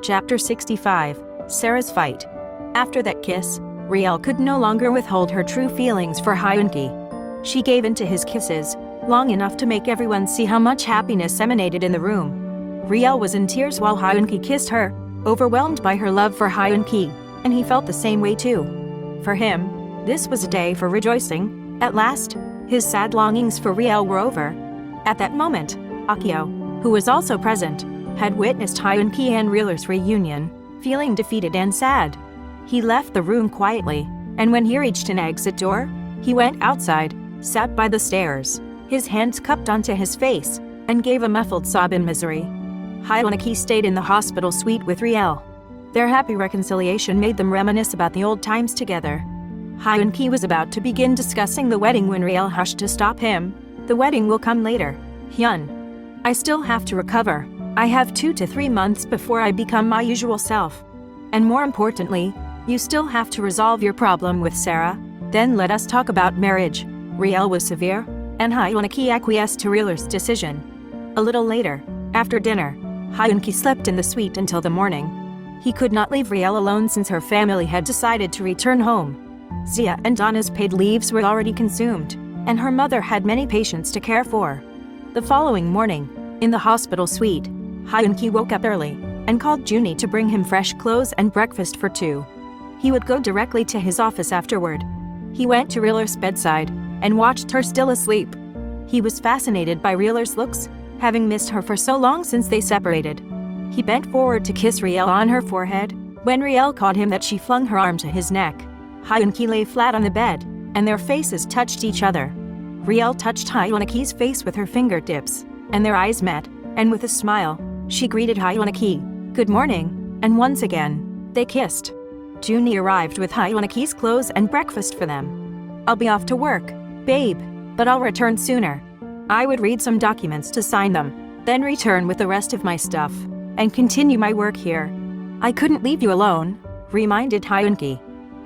Chapter 65, Sara's Fight. After that kiss, Riel could no longer withhold her true feelings for Hyunki. She gave in to his kisses, long enough to make everyone see how much happiness emanated in the room. Riel was in tears while Hyunki kissed her, overwhelmed by her love for Hyunki, and he felt the same way too. For him, this was a day for rejoicing. At last, his sad longings for Riel were over. At that moment, Akio, who was also present, had witnessed Hyunki and Rieler's reunion, feeling defeated and sad. He left the room quietly, and when he reached an exit door, he went outside, sat by the stairs, his hands cupped onto his face, and gave a muffled sob in misery. Hyunki stayed in the hospital suite with Riel. Their happy reconciliation made them reminisce about the old times together. Hyunki was about to begin discussing the wedding when Riel hushed to stop him. "The wedding will come later, Hyun. I still have to recover. I have 2 to 3 months before I become my usual self. And more importantly, you still have to resolve your problem with Sara. Then let us talk about marriage." Riel was severe, and Hyunki acquiesced to Rieler's decision. A little later, after dinner, Hyunki slept in the suite until the morning. He could not leave Riel alone since her family had decided to return home. Zia and Donna's paid leaves were already consumed, and her mother had many patients to care for. The following morning, in the hospital suite, Hyunki woke up early and called Junie to bring him fresh clothes and breakfast for 2. He would go directly to his office afterward. He went to Rieler's bedside and watched her still asleep. He was fascinated by Rieler's looks, having missed her for so long since they separated. He bent forward to kiss Riel on her forehead. When Riel caught him that she flung her arm to his neck. Hyunki lay flat on the bed, and their faces touched each other. Riel touched Hyunki's face with her fingertips, and their eyes met, and with a smile, she greeted Hyunki, "Good morning," and once again, they kissed. Junie arrived with Hyunki's clothes and breakfast for them. "I'll be off to work, babe, but I'll return sooner. I would read some documents to sign them, then return with the rest of my stuff, and continue my work here. I couldn't leave you alone," reminded Hyunki.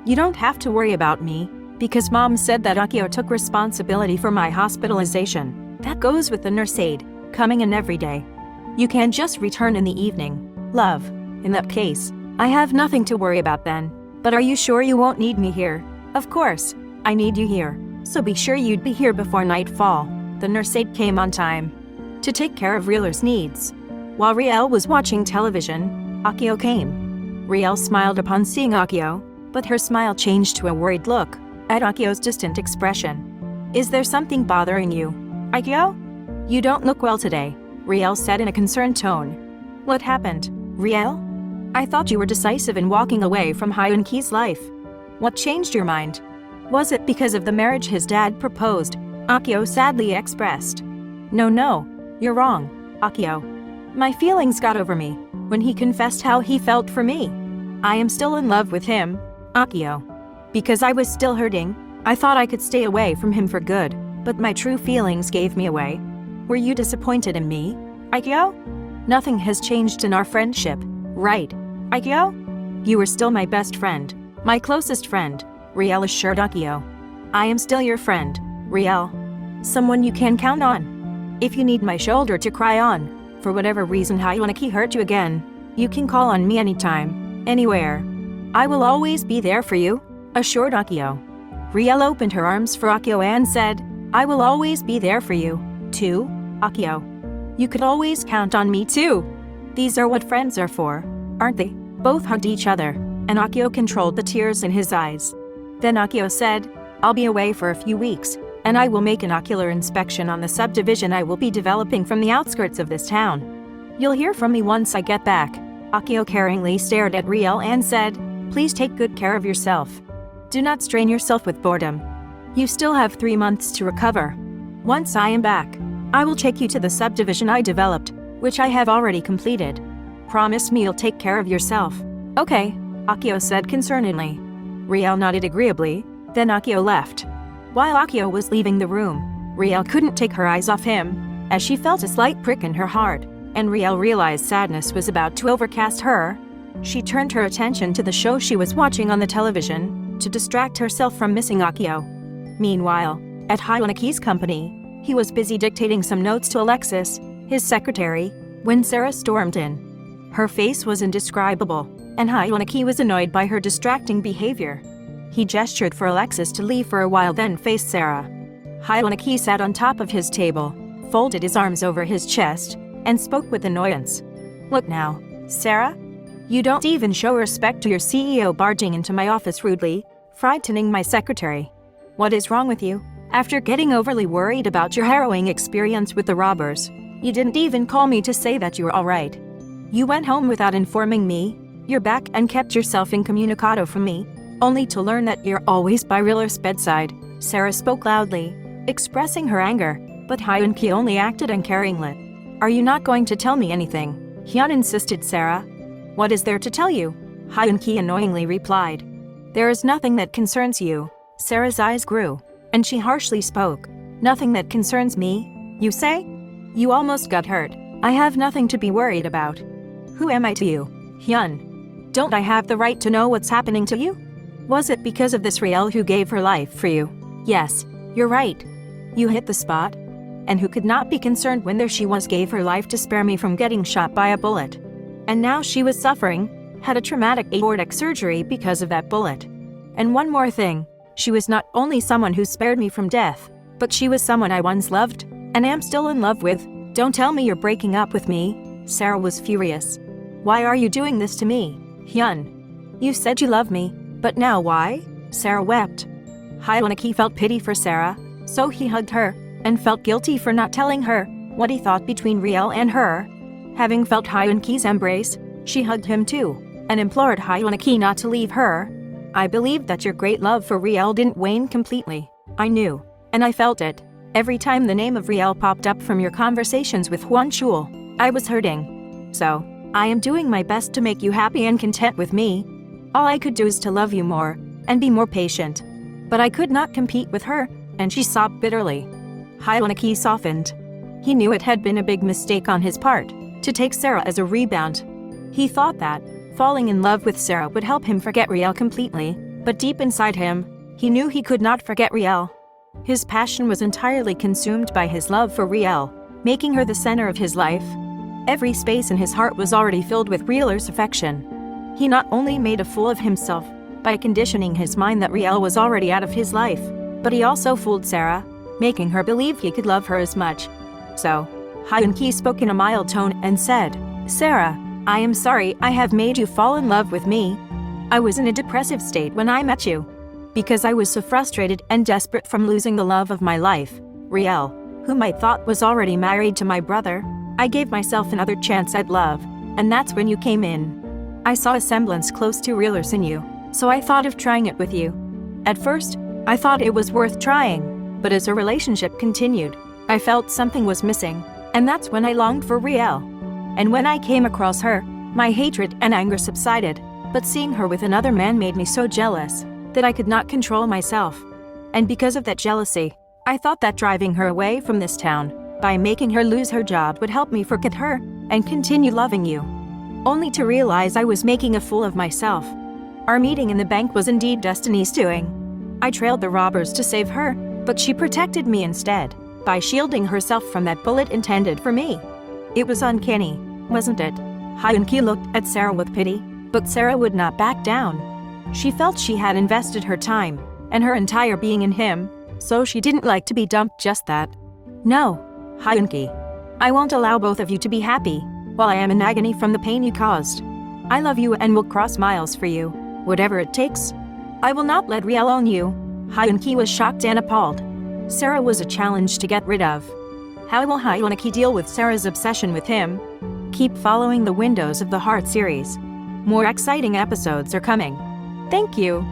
"You don't have to worry about me, because Mom said that Akio took responsibility for my hospitalization. That goes with the nurse aide, coming in every day. You can just return in the evening, love. In that case, I have nothing to worry about then. But are you sure you won't need me here?" "Of course, I need you here, so be sure you'd be here before nightfall." The nurse aide came on time to take care of Rieler's needs. While Riel was watching television, Akio came. Riel smiled upon seeing Akio, but her smile changed to a worried look at Akio's distant expression. "Is there something bothering you, Akio? You don't look well today," Riel said in a concerned tone. "What happened, Riel? I thought you were decisive in walking away from Hyunki's life. What changed your mind? Was it because of the marriage his dad proposed?" Akio sadly expressed. No, you're wrong, Akio. My feelings got over me when he confessed how he felt for me. I am still in love with him, Akio. Because I was still hurting, I thought I could stay away from him for good, but my true feelings gave me away. Were you disappointed in me, Akio? Nothing has changed in our friendship, right, Akio? You are still my best friend, my closest friend, Riel assured Akio. I am still your friend, Riel. Someone you can count on. If you need my shoulder to cry on, for whatever reason Hyunki hurt you again, you can call on me anytime, anywhere. I will always be there for you, assured Akio. Riel opened her arms for Akio and said, I will always be there for you, too, Akio. You could always count on me too. These are what friends are for, aren't they? Both hugged each other, and Akio controlled the tears in his eyes. Then Akio said, I'll be away for a few weeks, and I will make an ocular inspection on the subdivision I will be developing from the outskirts of this town. You'll hear from me once I get back. Akio caringly stared at Riel and said, Please take good care of yourself. Do not strain yourself with boredom. You still have 3 months to recover. Once I am back, I will take you to the subdivision I developed, which I have already completed. Promise me you'll take care of yourself. Okay, Akio said concernedly. Riel nodded agreeably, then Akio left. While Akio was leaving the room, Riel couldn't take her eyes off him, as she felt a slight prick in her heart, and Riel realized sadness was about to overcast her. She turned her attention to the show she was watching on the television, to distract herself from missing Akio. Meanwhile, at Hyunki's company, he was busy dictating some notes to Alexis, his secretary, when Sara stormed in. Her face was indescribable, and Hyunki was annoyed by her distracting behavior. He gestured for Alexis to leave for a while, then faced Sara. Hyunki sat on top of his table, folded his arms over his chest, and spoke with annoyance. "Look now, Sara? You don't even show respect to your CEO, barging into my office rudely, frightening my secretary. What is wrong with you? After getting overly worried about your harrowing experience with the robbers, you didn't even call me to say that you were all right. You went home without informing me you're back and kept yourself incommunicado from me, only to learn that you're always by Rieller's bedside." Sara spoke loudly, expressing her anger, but Hyunki only acted uncaringly. "Are you not going to tell me anything?" Hyun insisted. "Sara, what is there to tell you?" Hyunki annoyingly replied. "There is nothing that concerns you." Sara's eyes grew, and she harshly spoke. "Nothing that concerns me, you say? You almost got hurt. I have nothing to be worried about. Who am I to you, Hyun? Don't I have the right to know what's happening to you? Was it because of this Riel who gave her life for you? Yes, you're right. You hit the spot. And who could not be concerned when there she was, gave her life to spare me from getting shot by a bullet. And now she was suffering, had a traumatic aortic surgery because of that bullet. And one more thing, she was not only someone who spared me from death, but she was someone I once loved, and am still in love with. Don't tell me you're breaking up with me." Sara was furious. "Why are you doing this to me, Hyun? You said you love me, but now why?" Sara wept. Hyunki felt pity for Sara, so he hugged her, and felt guilty for not telling her what he thought between Riel and her. Having felt Hyunki's embrace, she hugged him too, and implored Hyunki not to leave her. "I believed that your great love for Riel didn't wane completely. I knew, and I felt it. Every time the name of Riel popped up from your conversations with Hwan Chul, I was hurting. So, I am doing my best to make you happy and content with me. All I could do is to love you more, and be more patient. But I could not compete with her," and she sobbed bitterly. Hyunki softened. He knew it had been a big mistake on his part to take Sara as a rebound. He thought that falling in love with Sara would help him forget Riel completely, but deep inside him, he knew he could not forget Riel. His passion was entirely consumed by his love for Riel, making her the center of his life. Every space in his heart was already filled with Rieller's affection. He not only made a fool of himself by conditioning his mind that Riel was already out of his life, but he also fooled Sara, making her believe he could love her as much. So, Hyunki spoke in a mild tone and said, "Sara, I am sorry I have made you fall in love with me. I was in a depressive state when I met you, because I was so frustrated and desperate from losing the love of my life, Riel, whom I thought was already married to my brother. I gave myself another chance at love, and that's when you came in. I saw a semblance close to Rieller's in you, so I thought of trying it with you. At first, I thought it was worth trying, but as our relationship continued, I felt something was missing, and that's when I longed for Riel. And when I came across her, my hatred and anger subsided, but seeing her with another man made me so jealous that I could not control myself. And because of that jealousy, I thought that driving her away from this town, by making her lose her job, would help me forget her and continue loving you. Only to realize I was making a fool of myself. Our meeting in the bank was indeed destiny's doing. I trailed the robbers to save her, but she protected me instead, by shielding herself from that bullet intended for me. It was uncanny, wasn't it?" Hyunki looked at Sara with pity, but Sara would not back down. She felt she had invested her time and her entire being in him, so she didn't like to be dumped just that. "No, Hyunki, I won't allow both of you to be happy while I am in agony from the pain you caused. I love you and will cross miles for you, whatever it takes. I will not let Riel own you." Hyunki was shocked and appalled. Sara was a challenge to get rid of. How will Hyunki deal with Sara's obsession with him? Keep following the Windows of the Heart series. More exciting episodes are coming. Thank you.